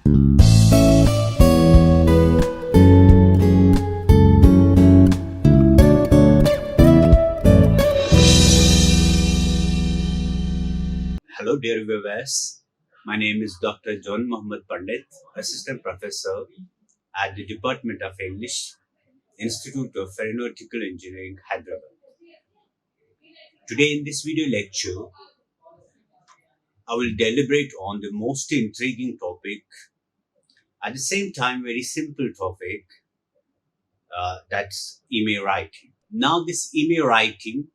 Hello, dear viewers. My name is Dr. John Mohmad Pandit, Assistant Professor at the Department of English, Institute of Aeronautical Engineering, Hyderabad. Today, in this video lecture, I will deliberate on the most intriguing topic, at the same time, very simple topic, that's email writing. Now, this email writing,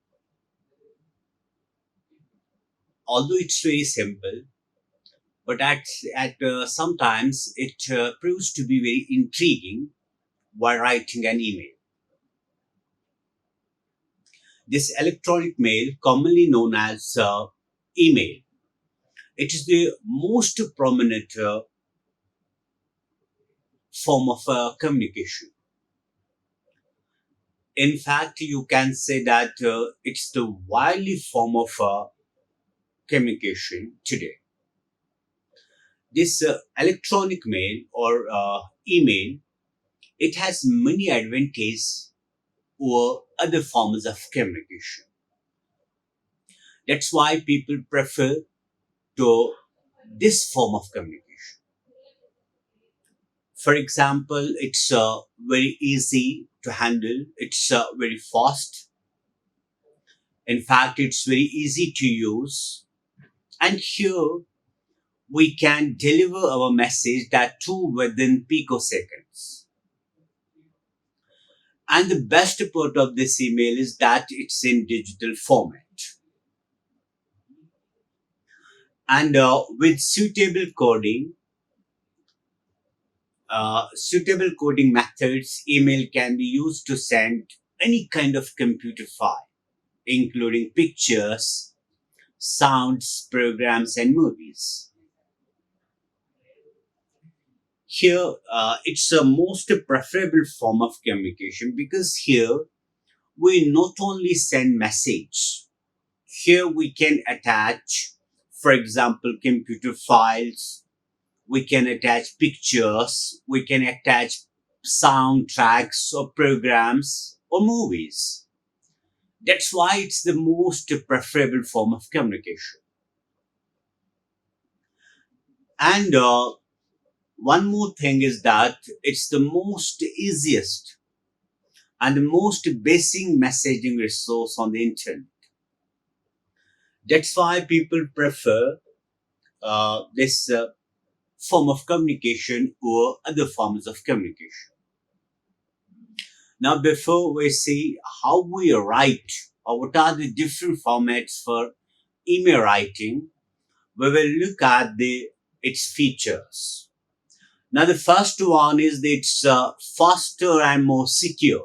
although it's very simple, but at sometimes it proves to be very intriguing while writing an email. This electronic mail, commonly known as email, it is the most prominent form of communication. In fact, you can say that it's the widely form of communication today. This electronic mail or email, it has many advantages over other forms of communication. That's why people prefer to this form of communication. For example, it's very easy to handle. It's very fast. In fact, it's very easy to use. And here we can deliver our message that too within picoseconds. And the best part of this email is that it's in digital format. And with suitable coding methods, email can be used to send any kind of computer file, including pictures, sounds, programs, and movies. Here, it's a most preferable form of communication because here we not only send message, here we can attach, for example, computer files, we can attach pictures, we can attach soundtracks or programs or movies. That's why it's the most preferable form of communication. And one more thing is that it's the most easiest and the most basic messaging resource on the internet. That's why people prefer this form of communication or other forms of communication. Now, before we see how we write or what are the different formats for email writing, we will look at its features. Now, the first one is that it's faster and more secure.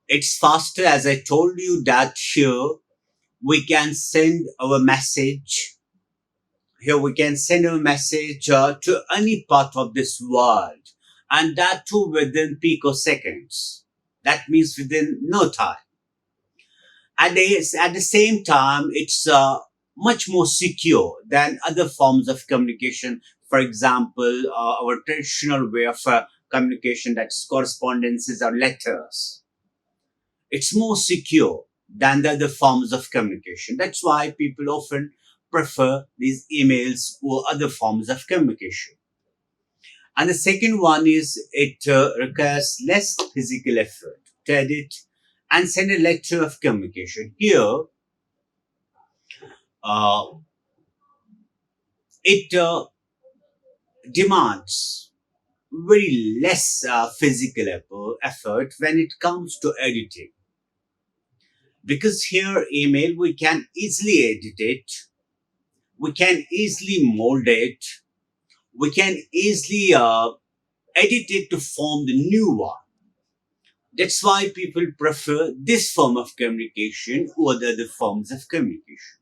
It's faster, as I told you, that here we can send our message. Here we can send a message to any part of this world, and that too within picoseconds. That means within no time. And at the same time, it's much more secure than other forms of communication. For example, our traditional way of communication, that's correspondences or letters. It's more secure than the other forms of communication. That's why people often prefer these emails or other forms of communication. And the second one is it requires less physical effort to edit and send a letter of communication. Here, it demands very less physical effort when it comes to editing. Because here, email, we can easily edit it, we can easily mold it, we can easily edit it to form the new one. That's why people prefer this form of communication over the other forms of communication.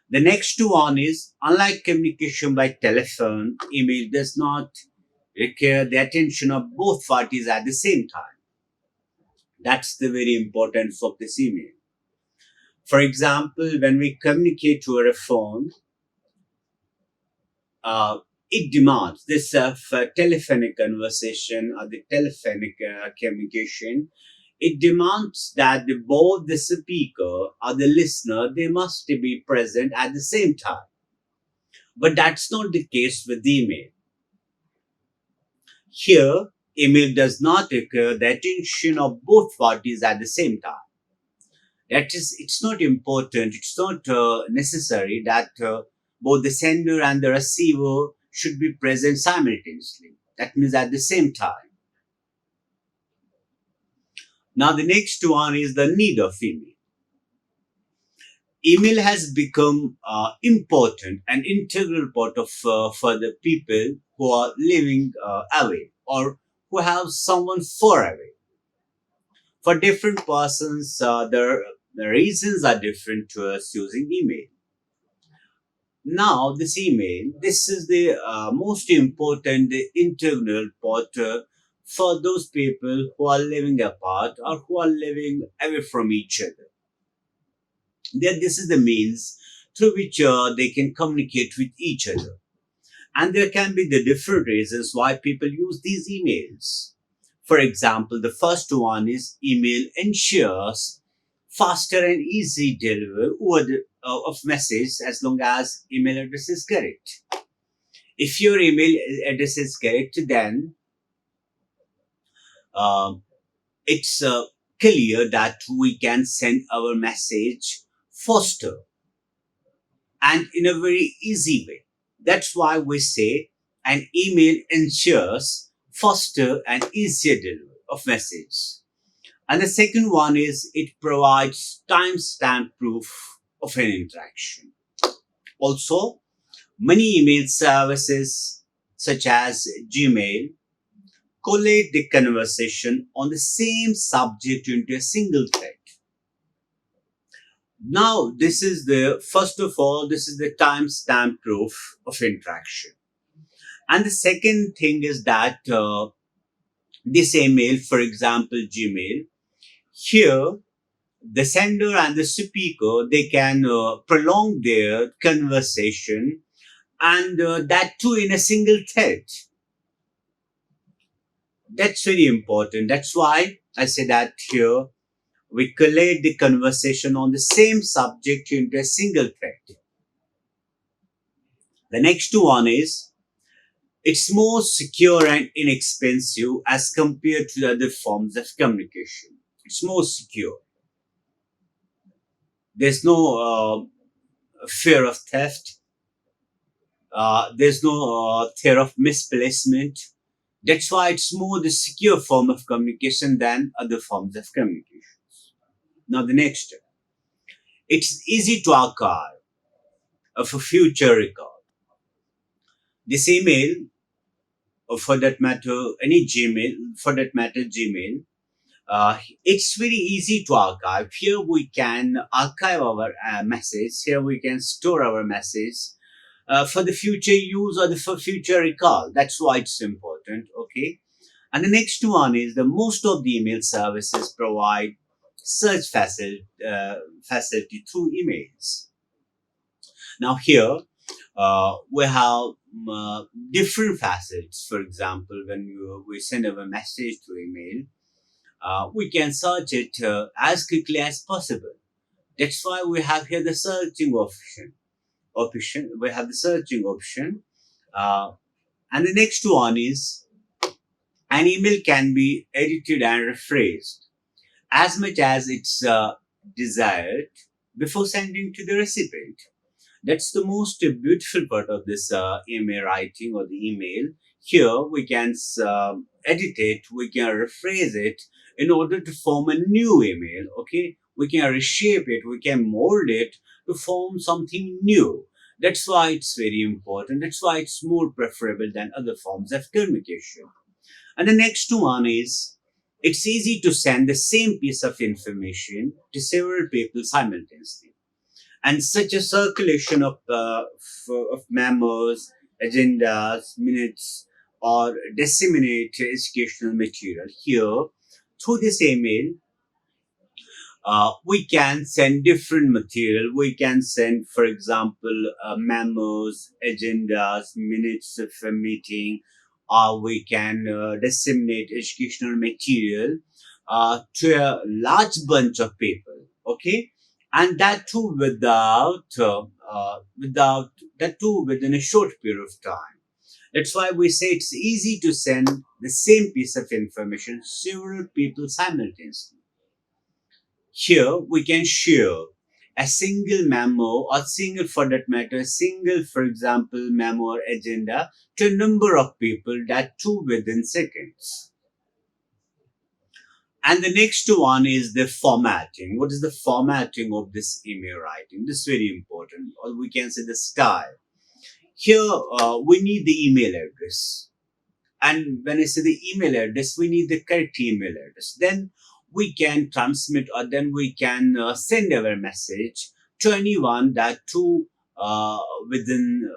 The next one is, unlike communication by telephone, email does not require the attention of both parties at the same time. That's the very importance of this email. For example, when we communicate over a phone, uh, it demands this telephonic conversation or the telephonic communication. It demands that both the speaker or the listener they must be present at the same time. But that's not the case with email. Here, email does not require the attention of both parties at the same time. That is, it's not important, it's not necessary that both the sender and the receiver should be present simultaneously. That means at the same time. Now, the next one is the need of email. Email has become important and integral part of for the people who are living away or who have someone far away. For different persons, the reasons are different to us using email. Now, this email, this is the most important integral part for those people who are living apart or who are living away from each other. This is the means through which they can communicate with each other. And there can be the different reasons why people use these emails. For example, the first one is email ensures faster and easy delivery of message as long as email address is correct. If your email address is correct, then um, it's clear that we can send our message faster and in a very easy way. That's why we say an email ensures faster and easier delivery of message. And the second one is it provides timestamp proof of an interaction. Also, many email services such as Gmail collate the conversation on the same subject into a single thread. Now, this is the first of all, this is the timestamp proof of interaction. And the second thing is that this email, for example, Gmail, here the sender and the speaker they can prolong their conversation and that too in a single thread. That's very important. That's why I say that here we collate the conversation on the same subject into a single thread. The next one is it's more secure and inexpensive as compared to the other forms of communication. It's more secure. There's no fear of theft. There's no fear of misplacement. That's why it's more the secure form of communication than other forms of communication. Now, the next, it's easy to archive for future record. This email, or for that matter, any Gmail, for that matter, Gmail, it's very easy to archive. Here we can archive our message. Here we can store our message for the future use or for future recall. That's why it's important. Okay. And the next one is the most of the email services provide search facility through emails. Now here we have different facets. For example, when we send our message through email, we can search it as quickly as possible. That's why we have here the searching option. We have the searching option, uh, and the next one is an email can be edited and rephrased as much as it's desired before sending to the recipient. That's the most beautiful part of this email writing or the email. Here we can edit it, we can rephrase it in order to form a new email. Okay, we can reshape it, we can mold it to form something new. That's why it's very important. That's why it's more preferable than other forms of communication. And the next one is it's easy to send the same piece of information to several people simultaneously and such a circulation of memos, agendas, minutes, or disseminate educational material here through this email. We can send different material. We can send, for example, memos, agendas, minutes of a meeting, or we can disseminate educational material to a large bunch of people. Okay, and that too without that too within a short period of time. That's why we say it's easy to send the same piece of information several people simultaneously. Here we can share a single memo or single, for that matter, single, for example, memo or agenda to a number of people, that too within seconds. And the next one is the formatting. What is the formatting of this email writing? This is very important. Or we can say the style. Here we need the email address. And when I say the email address, we need the correct email address. Then we can transmit, or then we can send our message to anyone, that too within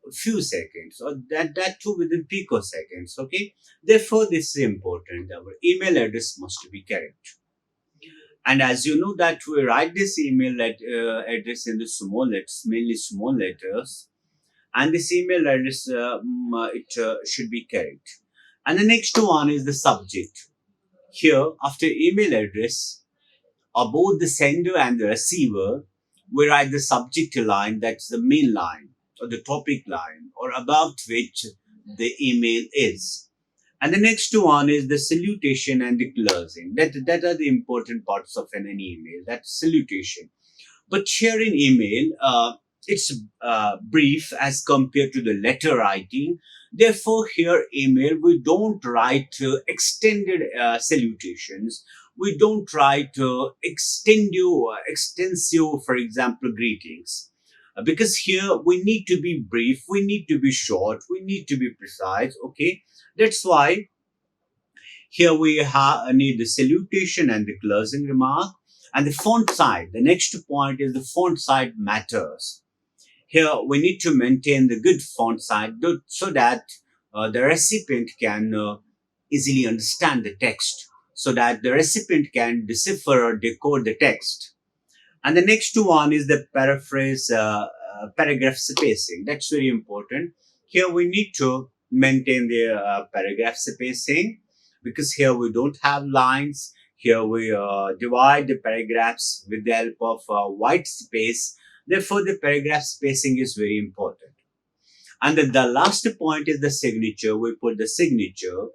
a few seconds, or that too within picoseconds. Okay. Therefore, this is important. Our email address must be correct. And as you know that we write this address in the small letters, mainly small letters, and this email address it should be correct. And the next one is the subject. Here, after email address, both the sender and the receiver, we write the subject line, that's the main line or the topic line, or about which the email is. And the next one is the salutation and the closing. That are the important parts of an email. That's salutation. But here in email, it's brief as compared to the letter writing. Therefore, here email, we don't write extended salutations. We don't write extensive, for example, greetings. Because here we need to be brief, we need to be short, we need to be precise. Okay, that's why here we need the salutation and the closing remark. And the font size. The next point is the font size matters. Here we need to maintain the good font size so that the recipient can easily understand the text, so that the recipient can decipher or decode the text. And the next one is the paragraph spacing. That's very important. Here we need to maintain the paragraph spacing, because here we don't have lines. Here we divide the paragraphs with the help of white space. Therefore, the paragraph spacing is very important. And then the last point is the signature. We put the signature,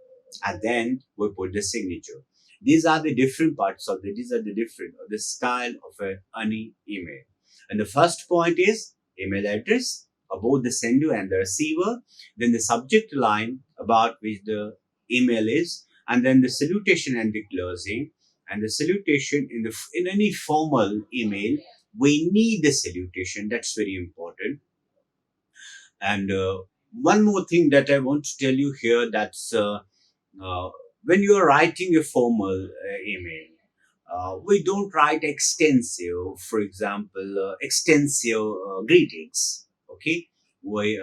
and then we put the signature. These are the different parts of these are the different, the style of any email. And the first point is email address, about the sender and the receiver, then the subject line about which the email is, and then the salutation and the closing. And the salutation in any formal email, we need the salutation. That's very important. And one more thing that I want to tell you here, that's uh, when you are writing a formal email, we don't write extensive, for example, extensive greetings. Okay, we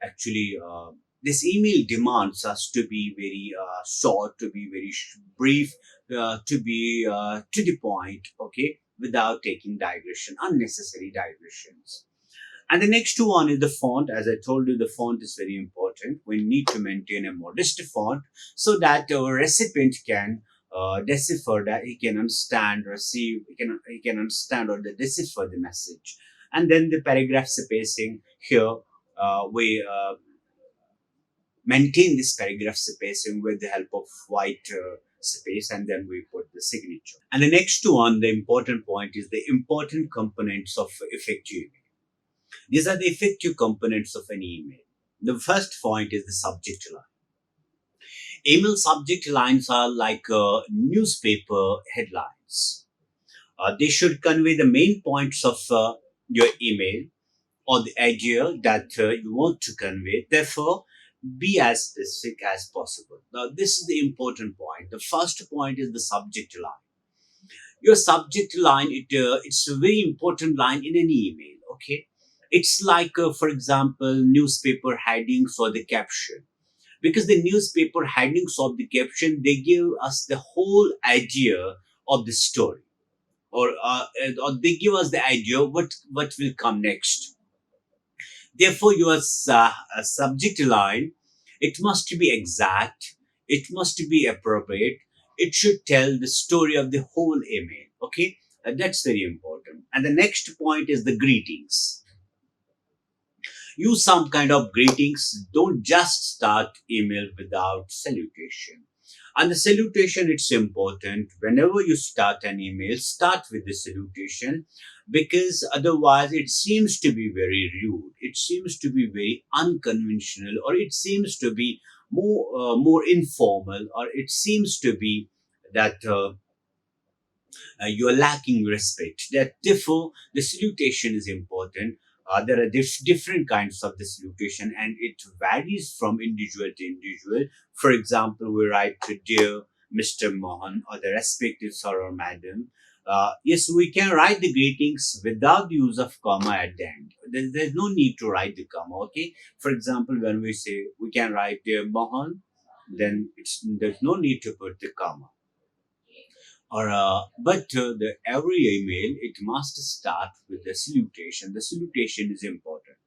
actually this email demands us to be very short, to be very brief, to be to the point. Okay, without taking digression, unnecessary digressions. And the next one is the font. As I told you, the font is very important. We need to maintain a modest font so that our recipient can decipher, that he can understand, receive, he can understand or decipher the message. And then the paragraph spacing. Here we maintain this paragraph spacing with the help of white space, and then we put the signature. And the next one, the important point, is the important components of effective. These are the effective components of an email. The first point is the subject line. Email subject lines are like newspaper headlines. They should convey the main points of your email or the idea that you want to convey. Therefore, be as specific as possible. Now, this is the important point. The first point is the subject line. Your subject line, it's a very important line in any email. Okay, it's like for example, newspaper headings or the caption, because the newspaper headings of the caption, they give us the whole idea of the story. or they give us the idea what will come next. Therefore, your subject line, it must be exact, it must be appropriate, it should tell the story of the whole email. Okay, that's very important. And the next point is the greetings. Use some kind of greetings. Don't just start email without salutation. And the salutation, it's important. Whenever you start an email, start with the salutation, because otherwise it seems to be very rude. It seems to be very unconventional, or it seems to be more informal, or it seems to be that you are lacking respect. That therefore, the salutation is important. There are different kinds of the salutation, and it varies from individual to individual. For example, we write to dear Mr. Mohan or the respected sir or madam. Yes, we can write the greetings without the use of comma at the end. There's no need to write the comma. Okay. For example, when we say we can write dear Mohan, then there's no need to put the comma. But the every email, it must start with the salutation. The salutation is important.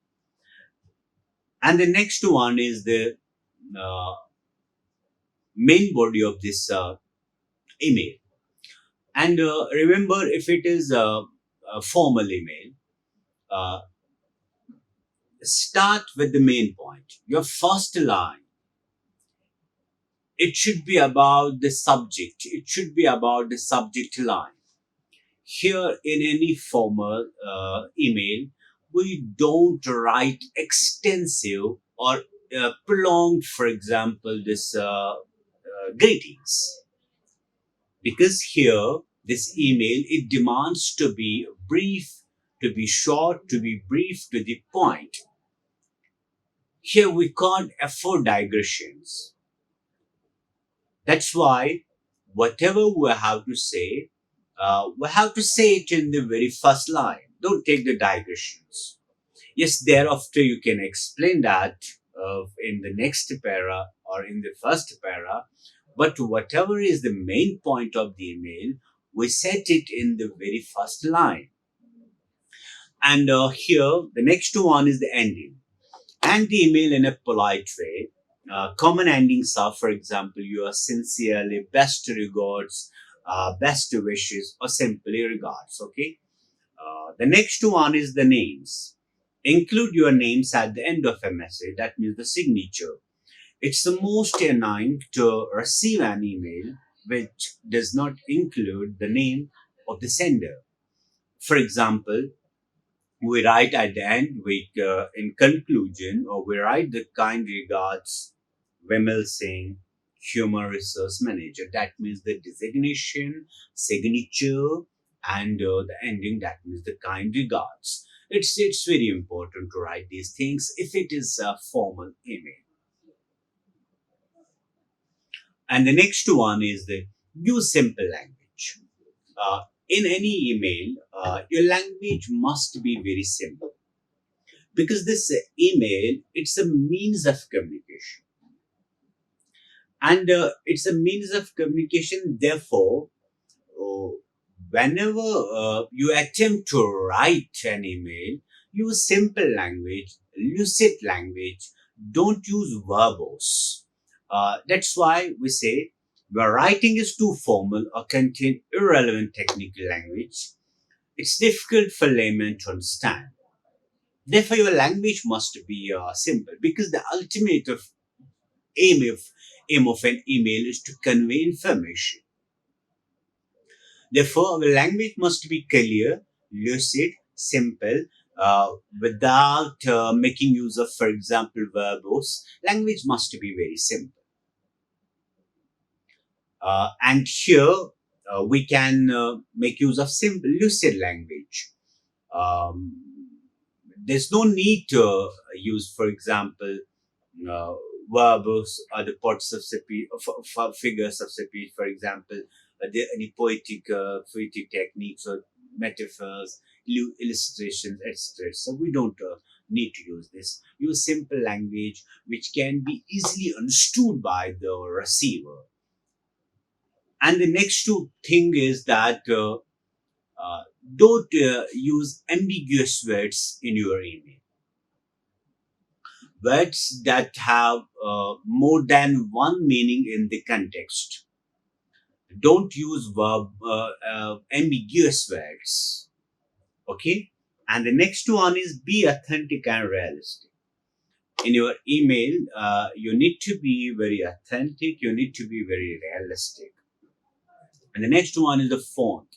And the next one is the uh, main body of this email. And remember, if it is a formal email, uh, start with the main point. Your first line, it should be about the subject. It should be about the subject line. Here, in any formal email, we don't write extensive or prolonged, for example, this greetings, because here this email, it demands to be brief, to be short, to be brief to the point. Here we can't afford digressions. That's why whatever we have to say, we have to say it in the very first line. Don't take the digressions. Yes, thereafter you can explain that in the next para or in the first para, but whatever is the main point of the email, we set it in the very first line. And here, the next one is the ending. And the email in a polite way. Common endings are, for example, your sincerely, best regards, best wishes, or simply regards. Okay. The next one is the names. Include your names at the end of a message. That means the signature. It's the most annoying to receive an email which does not include the name of the sender. For example, we write at the end, in conclusion, or we write the kind regards, Vimal Singh, Human Resource Manager. That means the designation, signature, and the ending. That means the kind regards. It's very important to write these things if it is a formal email. And the next one is the use simple language. In any email, your language must be very simple, because this email, it's a means of communication, and it's a means of communication. Therefore, oh, whenever you attempt to write an email, use simple language, lucid language. Don't use verbose. That's why we say where writing is too formal or contain irrelevant technical language, it's difficult for laymen to understand. Therefore, your language must be simple, because the ultimate aim of aim of an email is to convey information. Therefore, our language must be clear, lucid, simple, without making use of, for example, verbose. Language must be very simple. And here we can make use of simple, lucid language. Um, there's no need to use, for example, uh, verbs or the parts of speech, figures of speech, for example, any poetic techniques or metaphors, illustrations, etc. So we don't need to use this. Use simple language which can be easily understood by the receiver. And the next two thing is that Uh, don't use ambiguous words in your email. Words that have more than one meaning in the context. Don't use ambiguous words. Okay. And the next one is be authentic and realistic. In your email, you need to be very authentic. You need to be very realistic. And the next one is the font.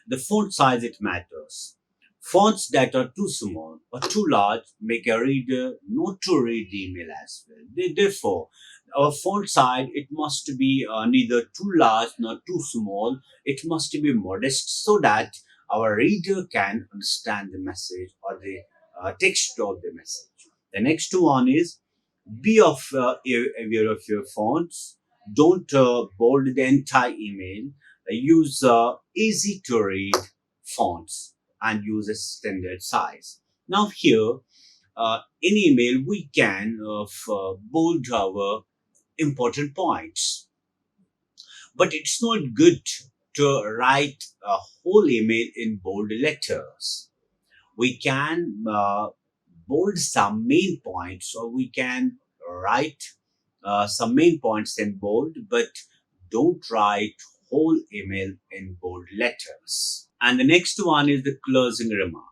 The font size, it matters. Fonts that are too small or too large make a reader not to read the email as well. Therefore, our font size, it must be neither too large nor too small. It must be modest so that our reader can understand the message or the text of the message. The next one is be aware of your fonts. Don't bold the entire email. Use easy to read fonts and use a standard size. Now here, in email, we can bold our important points, but it's not good to write a whole email in bold letters. We can bold some main points, or we can write some main points in bold, but don't write whole email in bold letters. And the next one is the closing remark.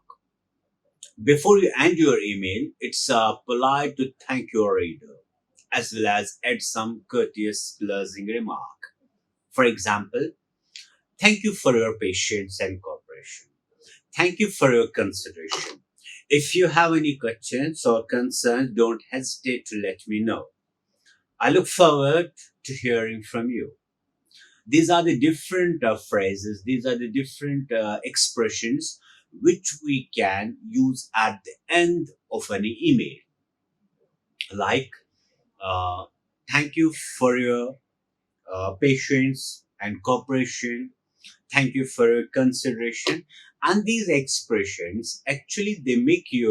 Before you end your email, it's polite to thank your reader as well as add some courteous closing remark. For example, thank you for your patience and cooperation. Thank you for your consideration. If you have any questions or concerns, don't hesitate to let me know. I look forward to hearing from you. These are the different phrases, these are the different expressions which we can use at the end of any email. Like, uh, thank you for your patience and cooperation. Thank you for your consideration. And these expressions actually they make you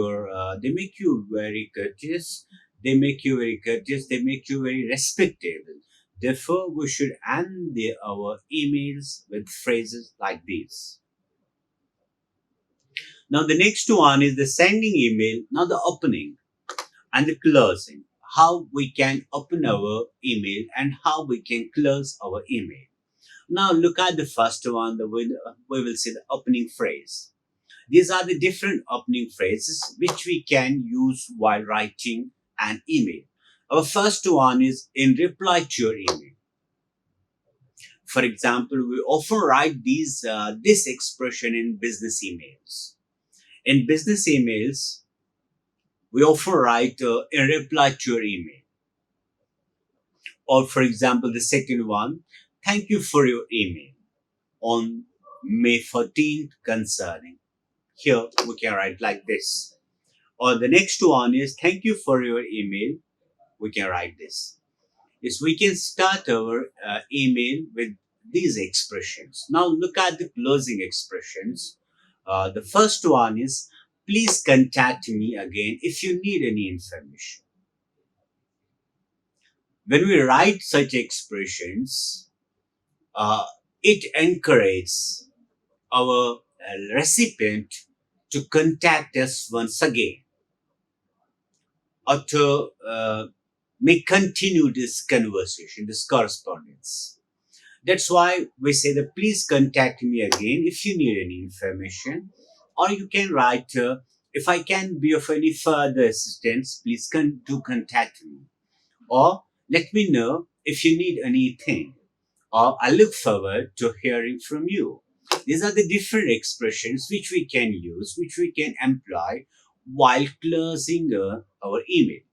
very courteous. They make you very courteous. They make you very respectable. Therefore, we should end our emails with phrases like these. Now, the next one is the sending email. Now, the opening and the closing. How we can open our email and how we can close our email. Now, look at the first one. We will see the opening phrase. These are the different opening phrases which we can use while writing an email. Our first one is in reply to your email. For example, we often write this expression in business emails. In business emails, we often write in reply to your email. Or, for example, the second one, thank you for your email on May 14th concerning. Here we can write like this. Or the next one is thank you for your email. We can write this. Is we can start our email with these expressions. Now look at the closing expressions. The first one is please contact me again if you need any information. When we write such expressions, uh, it encourages our recipient to contact us once again or to may continue this conversation, this correspondence. That's why we say that please contact me again if you need any information, or you can write, if I can be of any further assistance, please do contact me, or let me know if you need anything, or I look forward to hearing from you. These are the different expressions which we can use, which we can employ while closing our email.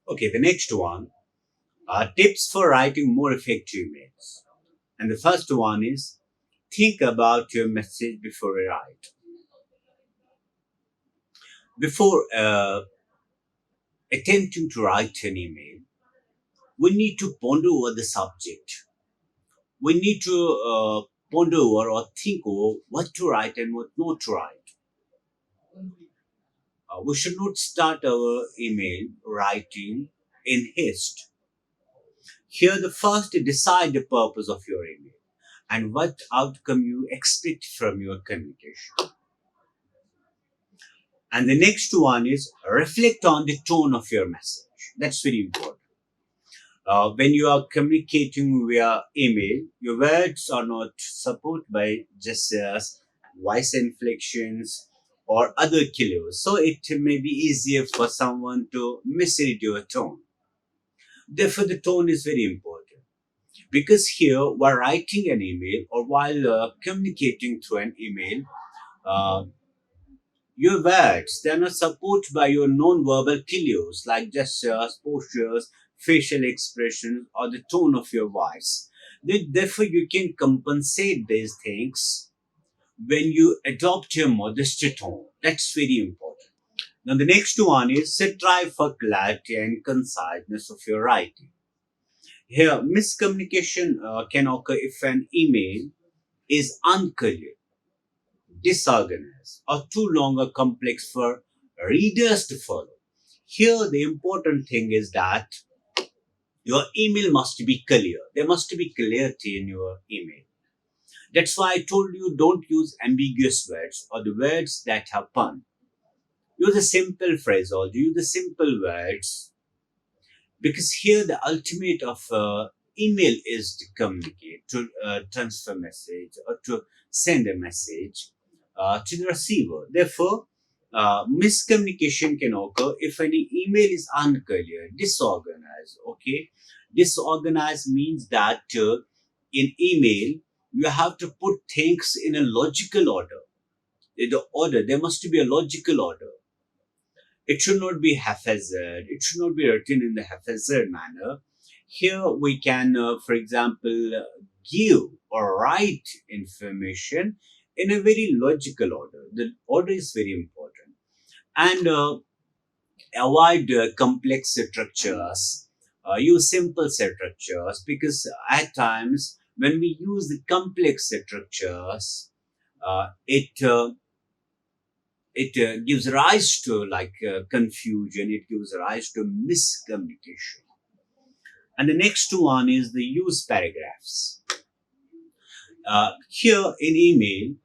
Okay, the next one are tips for writing more effective emails. And the first one is think about your message before you write. Before attempting to write an email, we need to ponder over the subject. We need to ponder over or think over what to write and what not to write. We should not start our email writing in haste. Here, the first, decide the purpose of your email. and what outcome you expect from your communication. And the next one is reflect on the tone of your message. That's very important. When you are communicating via email, your words are not supported by gestures, voice inflections, or other killers. So it may be easier for someone to misread your tone. Therefore, the tone is very important because here, while writing an email or while communicating through an email, uh, your words, they are not supported by your non-verbal cues like gestures, postures, facial expression, or the tone of your voice. Therefore, you can compensate these things when you adopt your modest tone. That's very important. Now, the next one is strive for clarity and conciseness of your writing. Here, miscommunication can occur if an email is unclear, disorganized, or too long or complex for readers to follow. Here, the important thing is that your email must be clear. There must be clarity in your email. That's why I told you don't use ambiguous words or the words that have pun. Use a simple phrase or use the simple words because here the ultimate of email is to communicate, to transfer message or to send a message to the receiver. Therefore, miscommunication can occur if any email is unclear, disorganized. Okay, disorganized means that in email you have to put things in a logical order. The order, there must be a logical order. It should not be haphazard. It should not be written in the haphazard manner. Here we can, for example, give or write information in a very logical order. The order is very important. And avoid complex structures. Use simple structures because at times when we use the complex structures, it gives rise to confusion. It gives rise to miscommunication. And the next one is the use paragraphs. Here in email,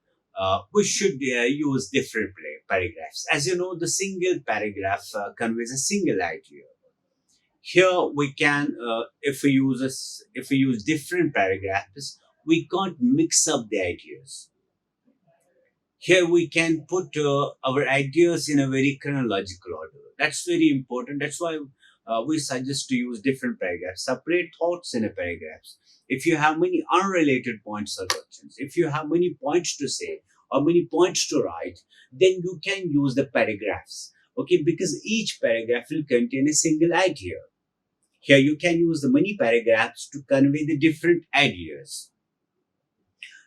we should use different paragraphs. As you know, the single paragraph conveys a single idea. Here we can, if we use different paragraphs, we can't mix up the ideas. Here we can put our ideas in a very chronological order. That's very important. That's why we suggest to use different paragraphs, separate thoughts in a paragraphs. If you have many unrelated points or questions, if you have many points to say or many points to write, then you can use the paragraphs. Okay, because each paragraph will contain a single idea. Here you can use the many paragraphs to convey the different ideas.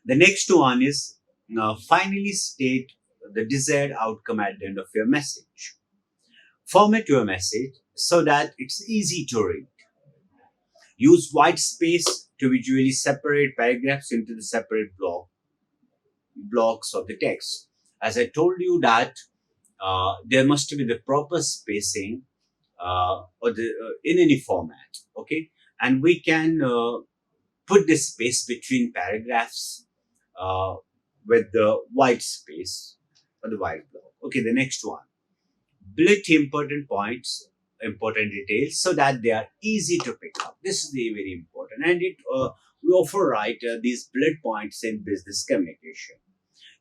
The next one is now finally state the desired outcome at the end of your message. Format your message so that it's easy to read. Use white space to visually separate paragraphs into the separate blocks of the text. As I told you that there must be the proper spacing in any format. Okay, and we can put this space between paragraphs uh, with the white space or the white block. Okay, the next one. Bullet important points, important details so that they are easy to pick up. This is the very important. And we often write these bullet points in business communication.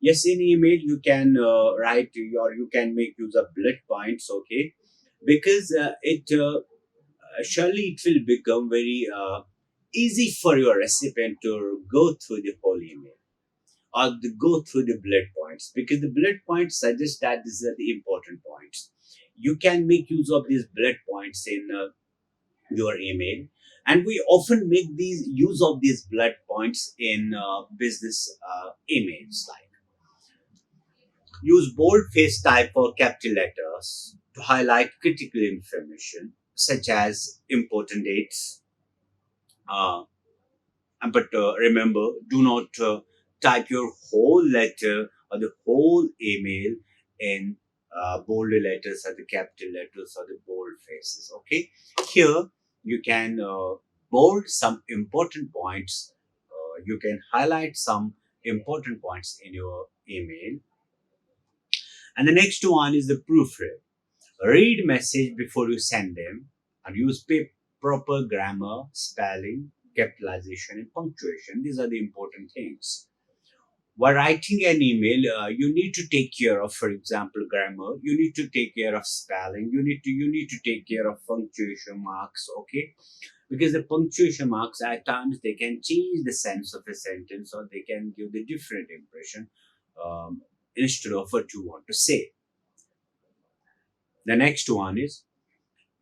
Yes, in email you can write or you can make use of bullet points, okay, because it surely it will become very easy for your recipient to go through the whole email or go through the bullet points because the bullet points suggest that these are the important points. You can make use of these bullet points in your email, and we often make these use of these bullet points in business emails. Like use boldface type or capital letters to highlight critical information such as important dates. Uh, but remember, do not type your whole letter or the whole email in bold letters or the capital letters or the bold faces. Okay, here you can bold some important points You can highlight some important points in your email. And the next one is the proofread. Read message before you send them and use proper grammar, spelling, capitalization, and punctuation. These are the important things. While writing an email, you need to take care of, for example, grammar. You need to take care of spelling. You need to take care of punctuation marks. Okay, because the punctuation marks at times they can change the sense of a sentence, or they can give the different impression um, instead of what you want to say. The next one is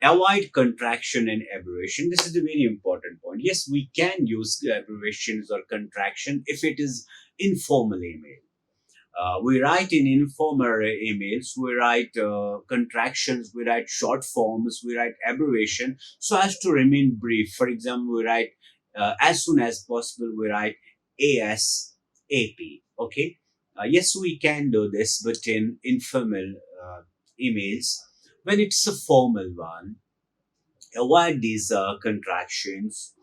avoid contraction and abbreviation. This is a very important point. Yes, we can use abbreviations or contraction if it is informal email. We write in informal emails, we write contractions, we write short forms, we write abbreviation so as to remain brief. For example, we write as soon as possible, we write ASAP. Okay. Yes, we can do this, but in informal emails, when it's a formal one, avoid these contractions.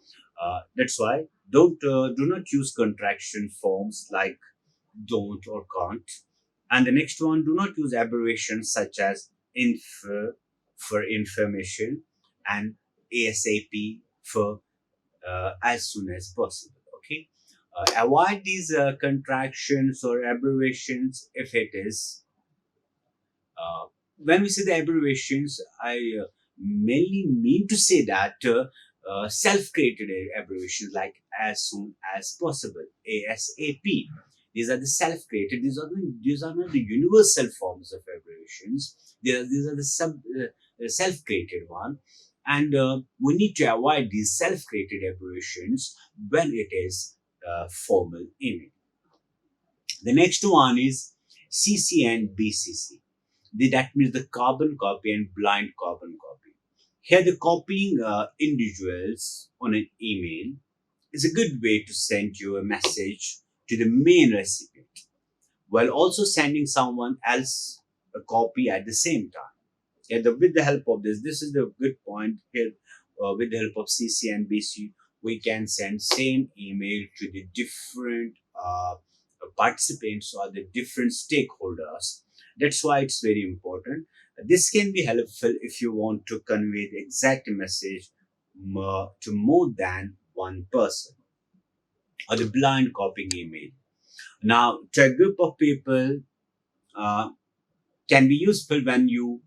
That's why do not use contraction forms like don't or can't. And the next one, do not use abbreviations such as for information and ASAP for as soon as possible. Okay. Avoid these contractions or abbreviations if it is when we say the abbreviations, I mainly mean to say that self-created abbreviations like as soon as possible, ASAP. These are the self-created. These are not the universal forms of abbreviations. These are the self-created one, and we need to avoid these self-created abbreviations when it is formal email. The next one is CC and BCC. That means the carbon copy and blind carbon copy. Here, the copying individuals on an email is a good way to send you a message to the main recipient while also sending someone else a copy at the same time. Yeah, with the help of this is the good point here. With the help of CC and BC, we can send same email to the different participants or the different stakeholders. That's why it's very important. This can be helpful if you want to convey the exact message to more than one person, or the blind copying email. Now, to a group of people, uh, can be useful when you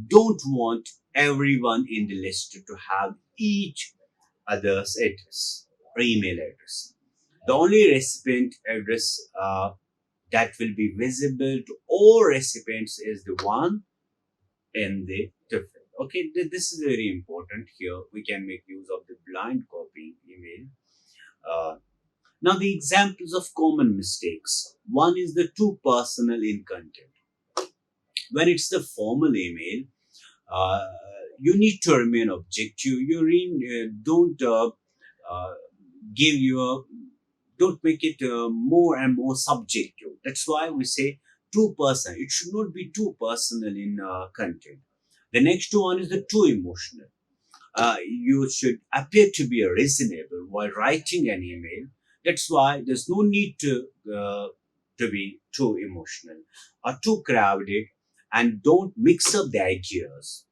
don't want everyone in the list to have each other's address or email address. The only recipient address that will be visible to all recipients is the one in the different. Okay, this is very important here. We can make use of the blind copying email. Uh, Now, the examples of common mistakes. One is the too personal in content. When it's the formal email, uh, you need to remain objective. Don't uh, give your don't make it more and more subjective. That's why we say too personal. It should not be too personal in content. The next one is the too emotional. You should appear to be reasonable while writing an email. That's why there's no need to be too emotional or too crowded, and don't mix up the ideas.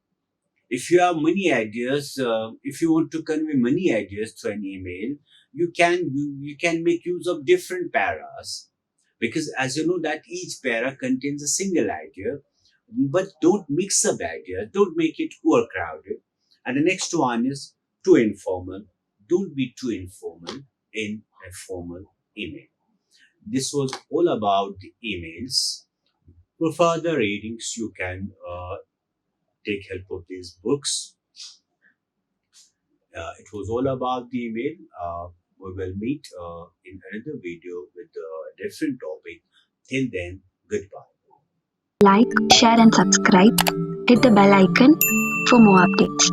If you have many ideas, if you want to convey many ideas to an email, you can make use of different paras, because as you know that each para contains a single idea, but don't mix up ideas, don't make it overcrowded. And the next one is too informal. Don't be too informal in a formal email. This was all about the emails. For further readings, you can take help of these books. It was all about the email. We will meet in another video with a different topic. Till then, goodbye. Like, share, and subscribe. Hit the bell icon for more updates.